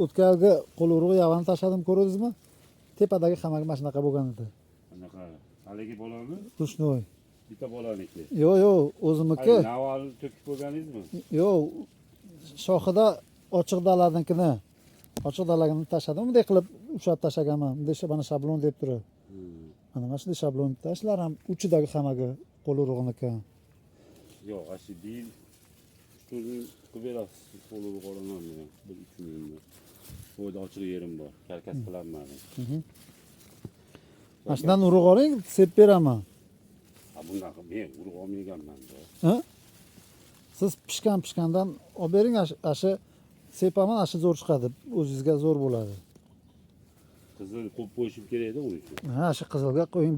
o'tkalgi qo'l urug'i yavani tashladim, ko'rdingizmi? Tepadagi xamaki mana shunaqa bo'lgan edi. Anaqa haligi bolani Rushnoy. bitta bolaniki. Yo'q, o'zimniki. Naval to'kib qo'yganingizmi? Yo'q, shoxida ochiq dalanikini. Ochiq dalagini tashladim, bunday qilib ushlab tashlaganman. Bunday mana shablon deb turib. Mana shunday shablon tashlar ham uchidagi xamaki qo'l urug'iniki. Yo'q, ashi bil ustuni qilib berasiz. Qo'lni qo'laman men. Bir 3 mingni. Bo'yda ochiq yerim bor. Karkas qilaman. Mana shundan urug' oling, sep beraman. Ha, bunaqa men urug' olmayganman-da. Ha? Siz pishgandan olib bering, ashi sepaman, ashi zo'r chiqadi. O'zingizga zo'r bo'ladi. Qizil qo'yib qo'yishim kerak edi uning uchun. Ha, shu qizilga qo'ying.